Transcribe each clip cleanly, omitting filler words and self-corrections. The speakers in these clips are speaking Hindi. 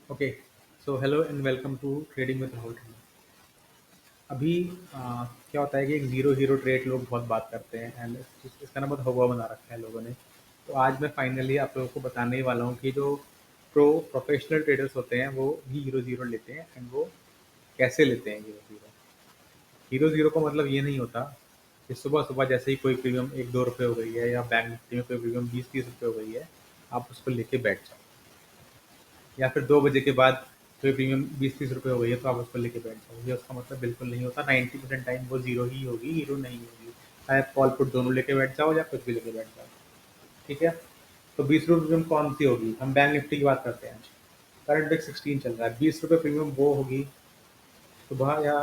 Okay, so hello and welcome to trading with Rahul. अभी क्या होता है कि एक ज़ीरो हीरो ट्रेड लोग बहुत बात करते हैं एंड इसका ना बहुत हवा बना रखा है लोगों ने। तो आज मैं फाइनली आप लोगों को बताने ही वाला हूँ कि जो प्रोफेशनल ट्रेडर्स होते हैं वो भी हीरो ज़ीरो लेते हैं एंड वो कैसे लेते हैं हीरो ज़ीरो। हीरो ज़ीरो का मतलब ये नहीं होता कि सुबह सुबह जैसे ही कोई प्रीमियम एक दो रुपये हो गई है या बैंक निफ्टी में कोई प्रीमियम 20-30 रुपये हो गई है, आप उसको लेके बैठ जाओ। या फिर 2 बजे के बाद कोई प्रीमियम 20-30 रुपये हो गई है तो आप उसको लेके बैठ जाओ। ये उसका मतलब बिल्कुल नहीं होता। 90% टाइम वो ज़ीरो ही होगी, हीरो नहीं होगी। चाहे कॉल पुट दोनों लेके बैठ जाओ या कुछ भी लेके बैठ जाओ। ठीक है? तो 20 रुपये प्रीमियम कौन सी होगी? हम बैंक निफ्टी की बात करते हैं। करंट एक 16 चल रहा है। 20 रुपये प्रीमियम वो होगी सुबह या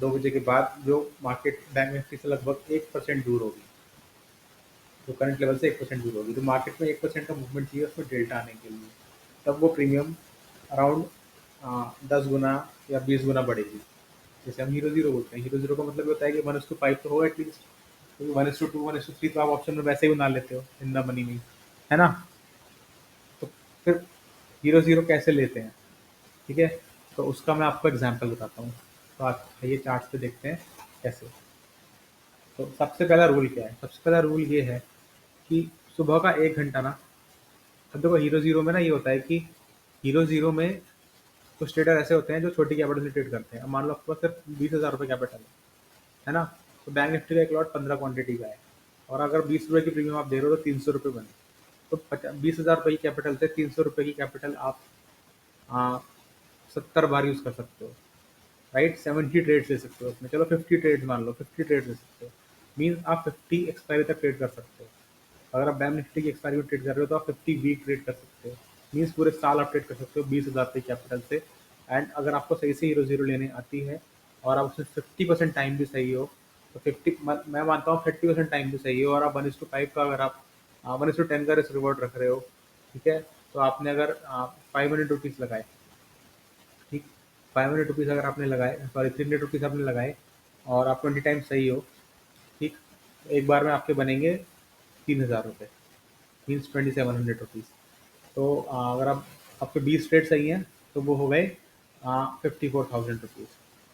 2 बजे के बाद जो मार्केट बैंक निफ्टी से लगभग 1% दूर होगी। जो करंट लेवल से 1% दूर होगी। तो मार्केट में 1% का मूवमेंट चाहिए उसमें डेल्टा आने के लिए। तब वो प्रीमियम अराउंड 10 गुना या 20 गुना बढ़ेगी। जैसे हम हीरो ज़ीरो बोलते हैं। हीरो ज़ीरो का मतलब ये होता है कि 1:5 तो होगा एटलीस्ट। क्योंकि 1:2 1:3 तो आप ऑप्शन में वैसे ही बना लेते हो इन द मनी में, है ना? तो फिर हीरो ज़ीरो कैसे लेते हैं? ठीक है? तो उसका मैं आपको एग्जांपल बताता हूँ। तो आप ये चार्ट्स पे देखते हैं कैसे। तो सबसे पहला रूल क्या है? सबसे पहला रूल ये है कि सुबह का 1 घंटा ना, अब देखो हीरो ज़ीरो में ना ये होता है कि हीरो ज़ीरो में कुछ ट्रेडर ऐसे होते हैं जो छोटी कैपिटल से ट्रेड करते हैं। अब मान लो आपके पास सिर्फ 20,000 रुपये कैपिटल है ना? तो बैंक निफ्टी का एक लॉट 15 क्वांटिटी का है और अगर 20 रुपये की प्रीमियम आप दे रहे हो तो 300 रुपये बने। तो 20,000 रुपये की कैपिटल से 300 रुपये की कैपिटल आप 70 बार यूज़ कर सकते हो। राइट? 70 ट्रेड्स ले सकते हो उसमें। चलो 50 ट्रेड्स मान लो, 50 ट्रेड्स ले सकते हो। मीन्स आप 50 एक्सपायरी तक ट्रेड कर सकते हो। अगर आप बैंक निफ्टी की एक्सपायरी में ट्रेड कर रहे हो तो आप 50 वीक ट्रेड कर सकते हो। मीन्स पूरे साल आप ट्रेड कर सकते हो 20,000 रुपये कैपिटल से। एंड अगर आपको सही से हीरो ज़ीरो लेने आती है और आप उसमें 50% टाइम भी सही हो तो 50 मैं मानता हूँ 30% टाइम भी सही हो और आप 1:5 का अगर आप 1:10 का रिस्क रिवॉर्ड रख रहे हो, ठीक है? तो आपने अगर 500 रुपीज़ लगाए, ठीक, 500 रुपीज़ अगर आपने लगाए, सॉरी 300 रुपीज़ आपने लगाए और आप 20 टाइम सही हो, ठीक, तो एक बार में आपके बनेंगे 3,000 रुपये, मीन्स 2700 रुपीज़। तो अगर आप आपके 20 ट्रेड सही हैं तो वो हो गए 54,000 रुपीज़।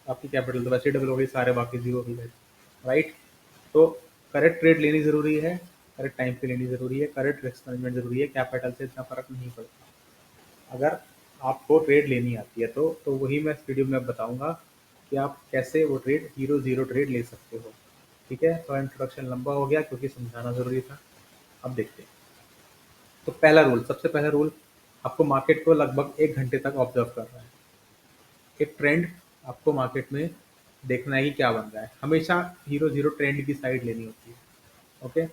आपकी कैपिटल तो वैसे डबल हो गई, सारे बाकी जीरो हो गए। राइट? तो करेक्ट ट्रेड लेनी ज़रूरी है, करेक्ट टाइम पे लेनी ज़रूरी है, करेक्ट रिस्क मैनेजमेंट ज़रूरी है। कैपिटल से इतना फ़र्क नहीं पड़ता अगर आपको ट्रेड लेनी आती है तो वही मैं इस वीडियो में बताऊंगा कि आप कैसे वो ट्रेड हीरो ज़ीरो ट्रेड ले सकते हो। ठीक है? तो इंट्रोडक्शन लंबा हो गया क्योंकि समझाना ज़रूरी था। अब देखते हैं। तो पहला रूल, सबसे पहला रूल, आपको मार्केट को लगभग 1 घंटे तक ऑब्जर्व करना है। एक ट्रेंड आपको मार्केट में देखना है कि क्या बन रहा है। हमेशा हीरो ज़ीरो ट्रेंड की साइड लेनी होती है। ओके?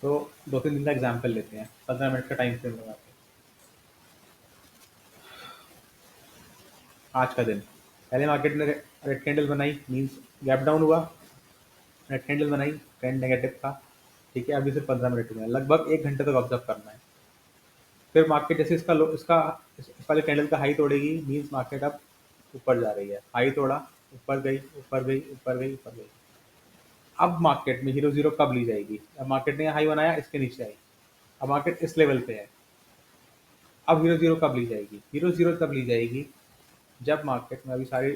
तो 2-3 दिन का एग्जांपल लेते हैं, 15 मिनट का टाइम फ्रेम लगाते हैं। आज का दिन, पहले मार्केट ने रेड कैंडल बनाई, मीन्स गैप डाउन हुआ, रेड कैंडल बनाई, ट्रेंड नेगेटिव था। ठीक है? अभी सिर्फ 15 मिनट हुए हैं, लगभग 1 घंटे तक ऑब्जर्व करना है। फिर मार्केट जैसे इस वाले कैंडल का हाई तोड़ेगी, मीन्स मार्केट अब ऊपर जा रही है। हाई तोड़ा, ऊपर गई, ऊपर गई, ऊपर गई, ऊपर गई। अब मार्केट में हीरो ज़ीरो कब ली जाएगी? अब मार्केट ने हाई बनाया, इसके नीचे आई। अब मार्केट इस लेवल पे है। अब हीरो ज़ीरो कब ली जाएगी? हीरो ज़ीरो तब ली जाएगी जब मार्केट में, अभी सारी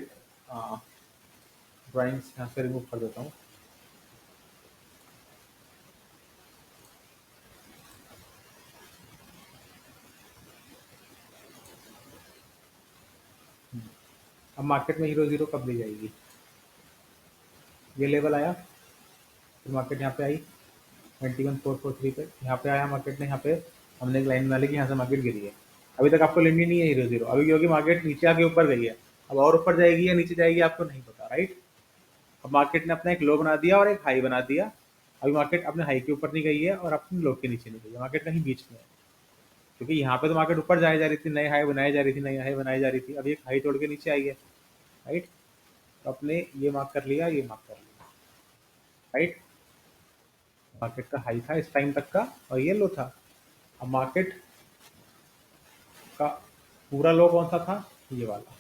ड्राइंग्स यहाँ से रिमूव कर देता हूँ। अब मार्केट में हीरो ज़ीरो कब ली जाएगी? ये लेवल आया, फिर मार्केट यहाँ पे आई 21,443 पे, यहाँ पे आया मार्केट ने, यहाँ पे हमने एक लाइन बना ली कि यहाँ से मार्केट गिरी है। अभी तक आपको लेनी नहीं है हीरो ज़ीरो, अभी क्योंकि मार्केट नीचे आके ऊपर गई है। अब और ऊपर जाएगी या नीचे जाएगी आपको नहीं पता। राइट? अब मार्केट ने अपना एक लो बना दिया और एक हाई बना दिया। अभी मार्केट अपने हाई के ऊपर नहीं गई है और अपने लो के नीचे नहीं गई है, मार्केट कहीं बीच में है। क्योंकि यहाँ पे तो मार्केट ऊपर जाए जा रही थी, नए हाई बनाई जा रही थी, नई हाई बनाई जा रही थी। अभी एक हाई तोड़ के नीचे आई है। राइट? तो अपने ये मार्क कर लिया, ये मार्क कर लिया। राइट? मार्केट का हाई था इस टाइम तक का और ये लो था। अब मार्केट का पूरा लो कौन सा था? ये वाला।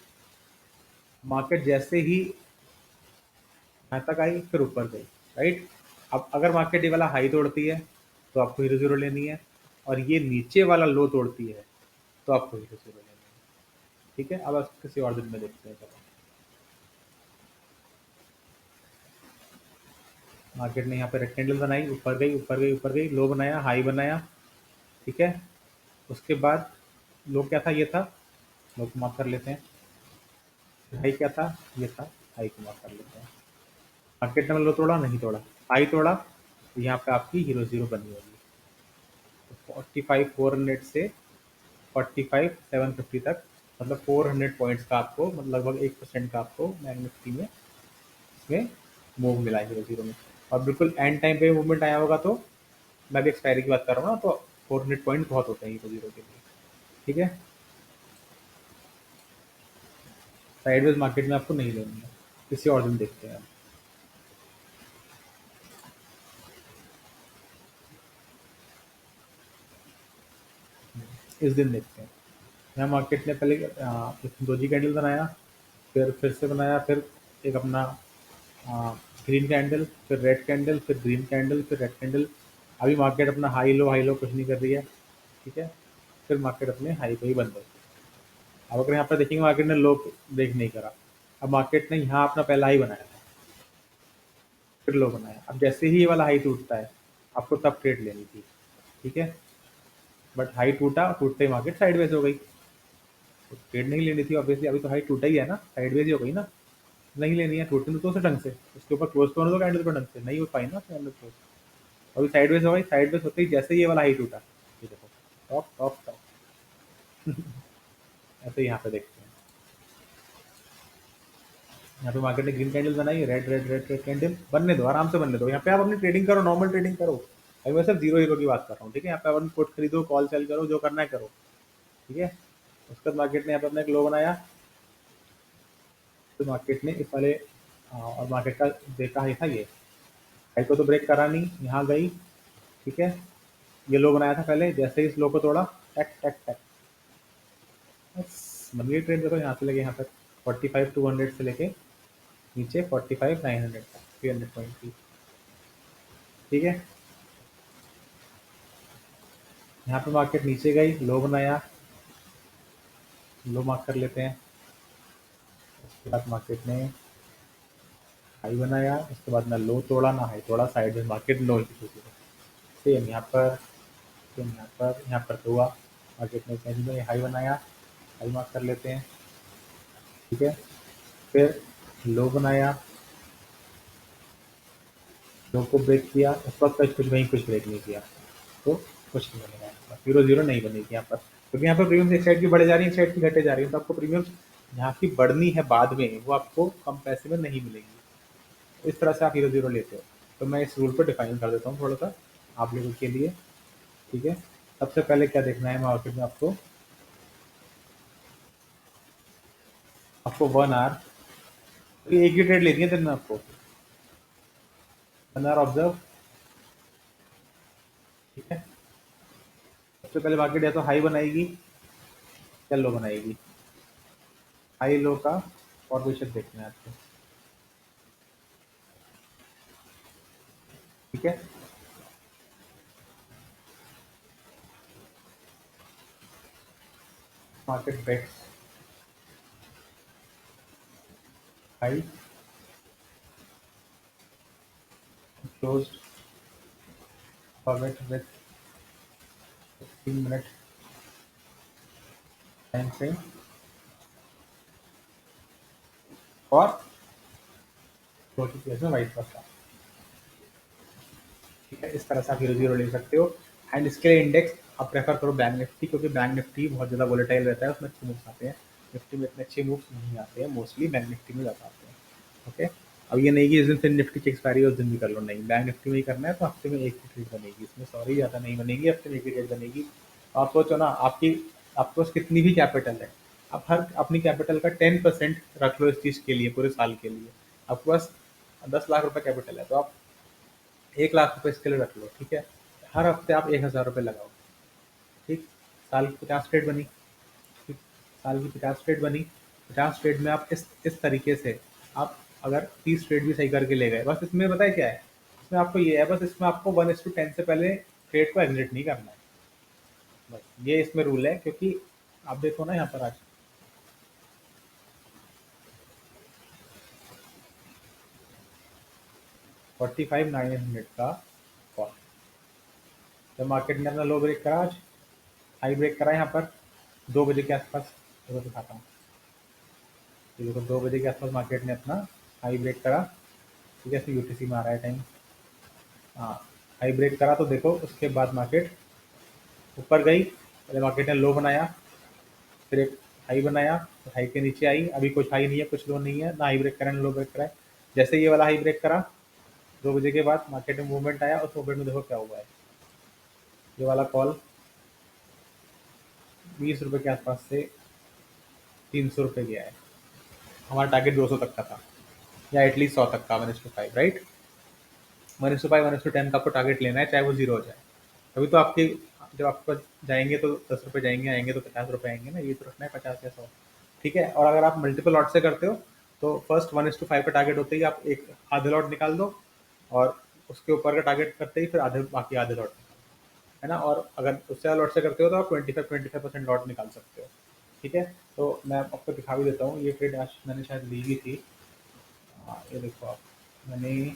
मार्केट जैसे ही यहाँ तक आई फिर ऊपर गई। राइट? अब अगर मार्केट ये वाला हाई तोड़ती है तो आपको हीरो ज़ीरो लेनी है, और ये नीचे वाला लो तोड़ती है तो आपको हीरो ज़ीरो लेना है। ठीक है, अब किसी और दिन में देखते हैं। चलो, मार्केट ने यहाँ पे रेक्टेंगल बनाई, ऊपर गई ऊपर गई ऊपर गई, लो बनाया, हाई बनाया। ठीक है, उसके बाद लो क्या था, ये था, लो को मार्क कर लेते हैं। हाई क्या था, ये था, हाई को मार्क कर लेते हैं। मार्केट ने लो तोड़ा, नहीं तोड़ा, हाई तोड़ा, तो यहाँ पे आपकी हीरो ज़ीरो बनी होगी। तो 45,400 से 45,750 तक, मतलब 400 पॉइंट्स का आपको, मतलब लगभग 1% का आपको बैंक निफ्टी में इसमें मूव मिला है हीरो ज़ीरो में। और बिल्कुल एंड टाइम पे मूवमेंट आया होगा तो, मैं भी एक्सपायरी की बात कर रहा हूँ ना, तो 400 पॉइंट बहुत होते हैं हीरो ज़ीरो के लिए। ठीक है, साइडवेज मार्केट में आपको नहीं लेनी है, किसी और दिन देखते हैं। इस दिन देखते हैं। यहाँ मार्केट ने पहले दोजी कैंडल बनाया, फिर से बनाया, फिर एक अपना ग्रीन कैंडल, फिर रेड कैंडल, फिर ग्रीन कैंडल, फिर रेड कैंडल। अभी मार्केट अपना हाई लो कुछ नहीं कर रही है। ठीक है, फिर मार्केट अपने हाई पे ही बंद है। अब अगर यहाँ पर देखेंगे, मार्केट ने लो ब्रेक नहीं करा। अब मार्केट ने यहाँ अपना पहला हाई बनाया था, फिर लो बनाया। अब जैसे ही ये वाला हाई टूटता है, आपको तब ट्रेड लेनी थी। ठीक है, बट हाई टूटा, टूटते ही मार्केट साइडवेज हो गई, तो ट्रेड नहीं लेनी थी ऑब्वियसली। अभी तो हाई टूटा ही है ना, साइडवेज ही हो गई ना। नहीं लेनी है, टूटने तो उसे ढंग से, उसके ऊपर क्लोज तो होने दो कैंडल पर ढंग से, नहीं हो पाई ना कैंडल क्लोज। अभी साइडवेज हो गई, साइडवेज होते ही जैसे ही ये वाला हाई टूटा, ये देखो, टॉप टॉप टॉप। ऐसे ही यहाँ पे देखते हैं। यहाँ पे मार्केट ने ग्रीन कैंडल बनाई, red red red red candle, बनने दो, आराम से बनने दो। यहाँ पे आप अपनी ट्रेडिंग करो, नॉर्मल ट्रेडिंग करो। अभी मैं सिर्फ जीरो हीरो की बात कर रहा हूँ। ठीक है, यहाँ पे अपन पुट खरीदो, कॉल सेल करो, जो करना है करो। ठीक है, उसके बाद मार्केट ने यहाँ पे अपना एक लो बनाया, तो मार्केट ने इस वाले और मार्केट का देखा हाई था ये, हाई को तो ब्रेक करा नहीं, यहाँ गई। ठीक है, ये लो बनाया था पहले, जैसे ही इस लो को तोड़ा, टक टक टक, बस बन गई ट्रेड। देखो यहाँ से लेके यहाँ तक, 45,200 से लेके नीचे 45,900 तक, 300 पॉइंट की। ठीक है, यहाँ पे मार्केट नीचे गई, लो बनाया, लो मार्क कर लेते हैं। उसके बाद मार्केट ने हाई बनाया, उसके बाद ना लो तोड़ा ना हाई तोड़ा, साइड में मार्केट लो ही थी। सेम यहाँ पर, सेम यहाँ पर, यहाँ पर तो हुआ। मार्केट ने कहीं में हाई बनाया, हाई मार्क कर लेते हैं। ठीक है, फिर लो बनाया, लो को ब्रेक किया, उस वक्त कुछ वहीं कुछ ब्रेक नहीं किया, तो कुछ नहीं बनेगा यहाँ पर, जीरो जीरो नहीं बनेगी यहाँ पर, क्योंकि यहाँ पर प्रीमियम एक साइड की बढ़े जा रही है, एक साइड की घटे जा रही है। तो आपको प्रीमियम यहाँ की बढ़नी है बाद में, वो आपको कम पैसे में नहीं मिलेगी। इस तरह से आप हीरो जीरो लेते हो। तो मैं इस रूल को डिफाइन कर देता हूँ थोड़ा सा आप लोगों के लिए। ठीक है, सबसे पहले क्या देखना है मार्केट में आपको, आपको 1 आवर, एक ही ट्रेड लेनी है दिन में आपको, 1 आवर ऑब्जर्व। ठीक है, सबसे पहले मार्केट या तो हाई बनाएगी या लो बनाएगी। हाई लो का फॉर्मेशन देखना है आपको। ठीक है, market breaks high, closed forward with 15 minute time frame और नोटिफिकेशन वाइट पर। ठीक है, इस तरह से आप हीरो जीरो ले सकते हो। एंड इसके लिए इंडेक्स आप प्रेफर करो बैंक निफ्टी, क्योंकि बैंक निफ्टी बहुत ज़्यादा वोलेटाइल रहता है, उसमें अच्छे मूव्स आते हैं। निफ्टी में इतने अच्छे मूव्स नहीं आते हैं, मोस्टली बैंक निफ्टी में ज़्यादा आते हैं। ओके, अब ये नहीं कि जिस दिन फिर निफ्टी की एक्सपायरी है उस दिन भी कर लो, नहीं, बैंक निफ्टी में ही करना है तो हफ्ते में एक ही ट्रेड बनेगी इसमें, सॉरी ज़्यादा नहीं बनेगी, हफ्ते में एक ही ट्रेड बनेगी। आप सोचो ना, आपके पास कितनी भी कैपिटल है, आप हर अपनी कैपिटल का 10% रख लो इस चीज़ के लिए, पूरे साल के लिए। आपके पास 10 लाख रुपए कैपिटल है, तो आप 1 लाख रुपए इसके लिए रख लो। ठीक है, हर हफ्ते आप 1,000 रुपये लगाओ। ठीक, साल की 50 ट्रेड बनी। ठीक, साल की 50 ट्रेड बनी, 50 ट्रेड में आप इस तरीके से, आप अगर 30 ट्रेड भी सही करके ले गए, बस इसमें पता है क्या है, इसमें आपको ये है, बस इसमें आपको 1:10 से पहले ट्रेड को एग्जिट नहीं करना है। बस ये इसमें रूल है, क्योंकि आप देखो ना यहाँ पर आज 45,900 का कॉल। जब मार्केट ने अपना लो ब्रेक करा आज, हाई ब्रेक करा यहाँ पर 2 बजे के आसपास, देखो दिखाता हूँ। ये देखो 2 बजे के आसपास मार्केट ने अपना हाई ब्रेक करा, ठीक है, इसमें यूटीसी में आ रहा है टाइम। हाँ, हाई ब्रेक करा तो देखो उसके बाद मार्केट ऊपर गई, पहले मार्केट ने लो बनाया, फिर एक हाई बनाया, तो हाई के नीचे आई, अभी कुछ हाई नहीं है, कुछ लो नहीं है, ना हाई ब्रेक करा ना लो ब्रेक करा है। जैसे ये वाला हाई ब्रेक करा 2 बजे के बाद मार्केट में मूवमेंट आया, उस मूवमेंट में देखो क्या हुआ है। ये वाला कॉल 20 रुपये के आसपास से 300 रुपये गया है। हमारा टारगेट 200 तक का था, या एटलीस्ट 100 तक का, 1:5, राइट। 1:5, 1:10 का आपको टारगेट लेना है, चाहे वो जीरो हो जाए। अभी तो आपकी, जब आपके पास जाएंगे तो 10 रुपये जाएंगे, आएंगे तो 50 रुपये आएंगे ना, ये तो रखना है 50 या 100, ठीक है। और अगर आप मल्टीपल लॉट से करते हो तो फर्स्ट 1:5 का टारगेट होते ही आप एक आधे लॉट निकाल दो, और उसके ऊपर का टारगेट करते ही फिर आधे, बाकी आधे लॉट, है ना। और अगर उससे ज़्यादा लॉट से करते हो तो आप 25% लॉट निकाल सकते हो, ठीक है। तो मैं आपको दिखा भी देता हूँ, ये ट्रेड आज मैंने शायद ली भी थी। ये देखो आप, मैंने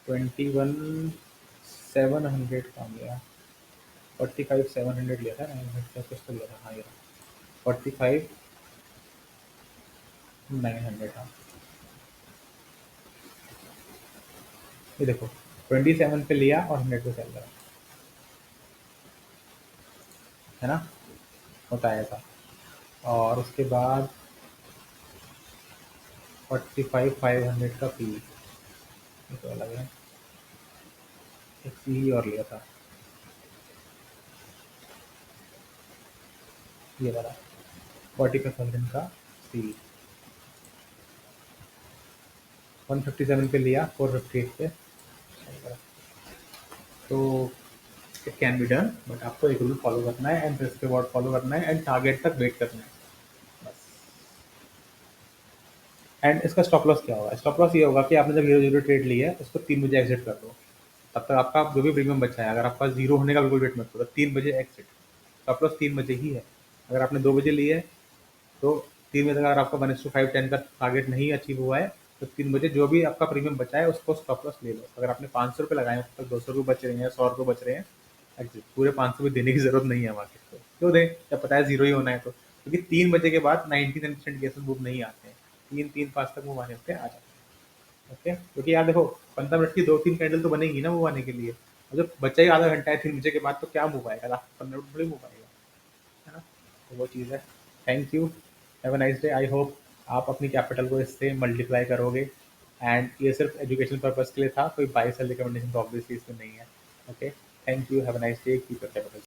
21,700 का लिया, 45,700 लिया था, 900 कुछ तो लिया था, हाँ ये 45,900, हाँ। ये देखो 27 पे लिया और 100 पे सेल करा, है ना, होता है ऐसा। और उसके बाद 45,500 का पी, ये तो अलग है, एक सी और लिया था, ये वाला 45,000 का सी, 157 पे लिया, 458 पे sell करा। तो it can be done, but आपको एक रूल फॉलो करना है एंड रिस्क रिवॉर्ड फॉलो करना है एंड टारगेट तक वेट करना है, बस। एंड इसका स्टॉप लॉस क्या होगा? स्टॉप लॉस ये होगा कि आपने जब 0-0 ट्रेड ली है उसको 3 बजे एग्जिट कर दो, तब तक आपका जो भी प्रीमियम बचा है, अगर आपका जीरो होने का बिल्कुल वेट मत करो, 3 बजे एग्जिट। स्टॉप लॉस 3 बजे ही है। अगर आपने 2 बजे ली है तो 3 बजे तक अगर आपका 1:5-10 का टारगेट नहीं अचीव हुआ है तो 3 बजे जो भी आपका प्रीमियम बचा है उसको स्टॉप लॉस ले लो। अगर आपने 500 रुपये लगाए हैं, अब तक 200 रुपये बच रहे हैं, 100 रुपये बच रहे हैं, एग्जिट। पूरे 500 रुपये देने की जरूरत नहीं है मार्केट को, क्यों दें जब पता है जीरो ही होना है तो, क्योंकि 3 बजे के बाद 99% केसेस मूव नहीं आते हैं, 3-3-5 तक मूव आने होते हैं, आ जाते हैं, ओके। क्योंकि यार देखो 15 मिनट की 2-3 कैंडल तो बनेगी ना मूव आने के लिए, और जब बचा ही आधा घंटा है 3 बजे के बाद तो क्या मूव आएगा, लास्ट 15 मिनट थोड़ी मूव आएगा, है ना। तो वो चीज़ है। Thank you, have a nice day. I hope आप अपनी कैपिटल को इससे मल्टीप्लाई करोगे, एंड ये सिर्फ एजुकेशन पर्पज़ के लिए था, कोई बाई सेल रिकमेंडेशन तो ऑब्वियसली इसमें नहीं है, okay. Thank you, have a nice day, keep your capital.